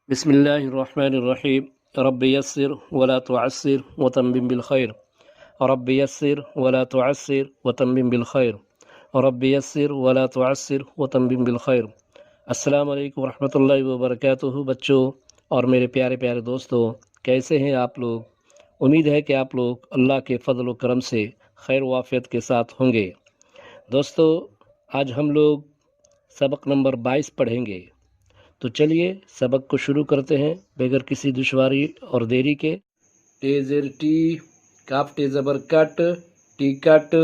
بسم اللہ الرحمن الرحیم رب یسر ولا تعسر وتمم بالخیر رب یسر ولا تعسر وتمم بالخیر رب یسر ولا تعسر وتمم بالخیر۔ السلام علیکم ورحمۃ اللہ وبرکاتہ بچوں اور میرے پیارے پیارے دوستوں، کیسے ہیں آپ لوگ؟ امید ہے کہ آپ لوگ اللہ کے فضل و کرم سے خیر و عافیت کے ساتھ ہوں گے۔ دوستو، آج ہم لوگ سبق نمبر 22 پڑھیں گے، تو چلیے سبق کو شروع کرتے ہیں بغیر کسی دشواری اور دیری کے۔ ٹیزر ٹی، کاف ٹے زبر کٹ، ٹی کٹ،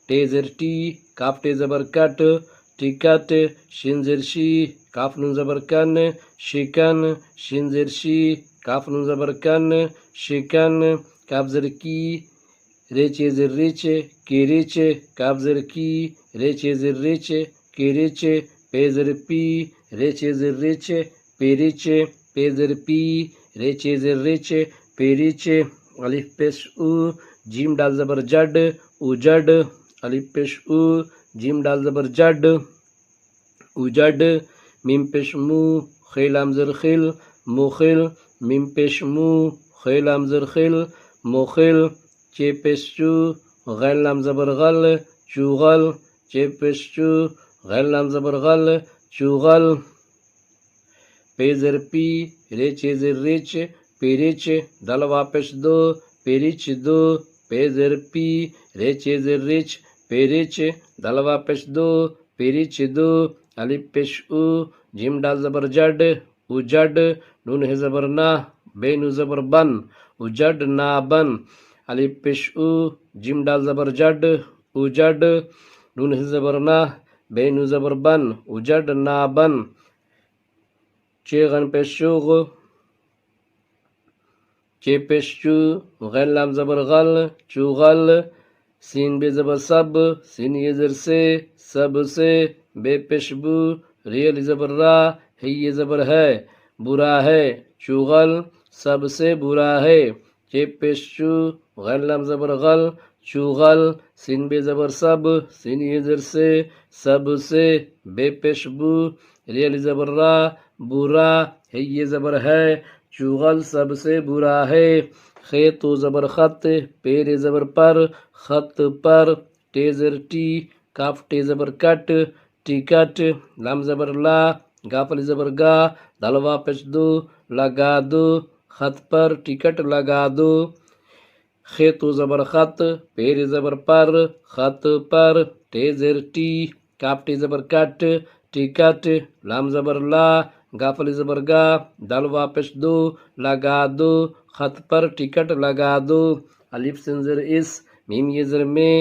ٹیزر ٹی، کاف ٹے زبر کٹ، ٹی کٹ، شین زر شی، کاف نون زبر کن، شکن، شین زر شی، کاف نون زبر کن، شکن، کاف زر کی، ریچ زر ریچ، کی ریچ، کاف زر کی، ریچ زر ریچ، کی ریچ، پیزر پی، ریچ زر ریچ، پیریچ، پیزر پی، ریچ زر ریچ، پیریچ، الف پیش او، جیم ڈال زبر جڈ، اوجڈ، الف پیش او، جیم ڈال زبر جڈ، اوجڈ، میم پیش مو، خیل لام زر خل، موخل، میم پیش مو، خیل لام زر خل، موخل، چے پیش چو، غیل لام زبر غل، چوغل، چے پیش چو، غیل لام زبر غل، چوغل، پیزر پی، ریچ زر ریچ، پیریچ، دل واپس دو، پیریچ دو، پیزر پی، ریچ زر ریچ، پیریچ، دل واپس دو، پیریچ دو، الف پیش او، جیم ڈال زبر جڈ، اوجڈ، نون ہے زبر نا، بے نو زبر بن، اوجڈ نا بن، الف پیش او، جیم ڈال زبر جڈ، اوجڈ، نون ہے زبر نا، بے نو زبر بن، اوجڈ نا بن، چے غن پیش شوغ، چے پیش چو، غیل لام زبر غل، چوغل، سین بے زبر سب، سین یہ زر سے، سب سے، بے پیش بو، ریل زبر را، ہے یہ زبر ہے، برا ہے، چوغل، سب سے برا ہے، چے پیش چو، غیل لام زبر غل، چوغل، سین بے زبر سب، سین یہ زر سے، سب سے، بے پیش بو، ریل زبر را، برا، ہے یہ زبر ہے، چوغل سب سے برا ہے، خیت و زبر خط، پیر زبر پر، خط پر، ٹیزر ٹی، کاف ٹے زبر کٹ، ٹی کٹ، لام زبر لا، گافل زبر گا، دل واپس دو، لگا دو، خط پر ٹکٹ لگا دو، خیت و زبر خط، پیر زبر پر، خط پر، ٹیزر ٹی، کاف ٹے زبر کٹ، ٹی کٹ، لام زبر لا، گافل زبر گا، دل واپس دو، لگا دو، خط پر ٹکٹ لگا دو، الف سنزر اس، میم یہ زر میں،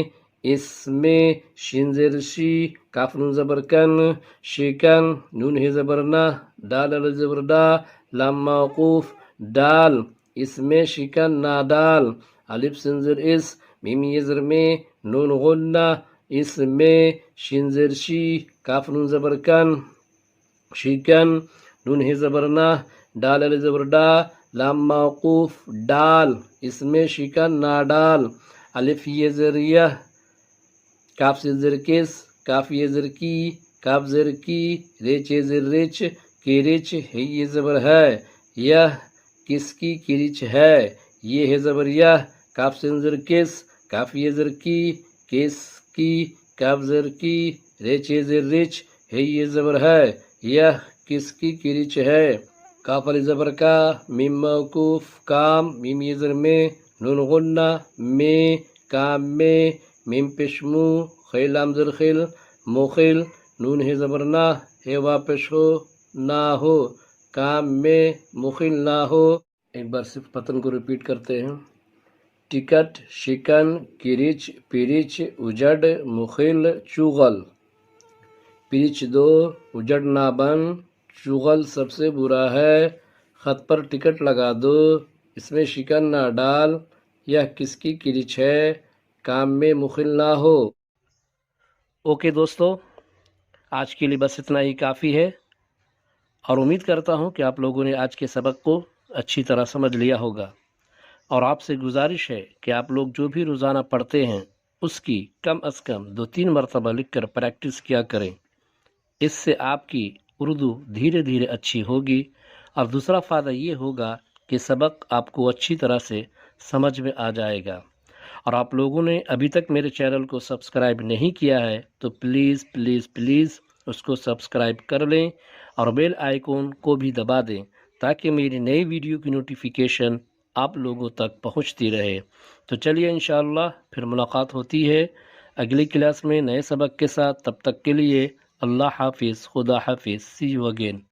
اس میں، شین زر شی، کاف نون زبر کن، شکن، نون ہے زبر نہ، ڈال ال زبر ڈا، لام موقوف، ڈال، اس میں شکن نا ڈال، الف سنزر اس، میم یہ زر میں، نون غنہ، اس میں، شین زر شی، کاف نون زبر کن، شکن، نون ہے زبر نہ، ڈال ال زبر ڈا، لام موقوف، ڈال، اس میں شکن نا ڈال، الف یہ زر یہ، کاف سے زر کس، کاف یہ زر کی، کاف زر کی، ریچ زر ریچ، کی ریچ، ہے یہ زبر ہے، یہ کس کی ریچ ہے، یہ ہے زبر یہ، کاف سے زر کس، کاف یہ زر کی، کس کی، کاف زر کی، ریچ زر ریچ، ہے یہ زبر ہے، یہ کس کی ریچ ہے، کاف علی زبر کا، میم موقوف، کام، میم یہ زر میں، نون غنہ، میں، کام میں، میم پشمو، خیل لام زر خل، موخل، نون ہے زبر نہ، ہے واپس ہو، نہ ہو، کام میں، مخل نہ ہو۔ ایک بار صرف پتن کو ریپیٹ کرتے ہیں، ٹکٹ، شکن، کریچ، پیریچ، اجڑ، مخل، چوغل، پیریچ دو، اجڑ نہ بن، چوغل سب سے برا ہے، خط پر ٹکٹ لگا دو، اس میں شکن نہ ڈال، یہ کس کی کریچ ہے، کام میں مخل نہ ہو۔ اوکے دوستو، آج کے لیے بس اتنا ہی کافی ہے، اور امید کرتا ہوں کہ آپ لوگوں نے آج کے سبق کو اچھی طرح سمجھ لیا ہوگا، اور آپ سے گزارش ہے کہ آپ لوگ جو بھی روزانہ پڑھتے ہیں اس کی کم از کم 2-3 مرتبہ لکھ کر پریکٹس کیا کریں، اس سے آپ کی اردو دھیرے دھیرے اچھی ہوگی اور دوسرا فائدہ یہ ہوگا کہ سبق آپ کو اچھی طرح سے سمجھ میں آ جائے گا۔ اور آپ لوگوں نے ابھی تک میرے چینل کو سبسکرائب نہیں کیا ہے تو پلیز پلیز پلیز اس کو سبسکرائب کر لیں اور بیل آئیکن کو بھی دبا دیں تاکہ میری نئی ویڈیو کی نوٹیفیکیشن آپ لوگوں تک پہنچتی رہے۔ تو چلیے انشاءاللہ پھر ملاقات ہوتی ہے اگلی کلاس میں نئے سبق کے ساتھ۔ تب تک کے لیے اللہ حافظ، خدا حافظ، سی یو اگین۔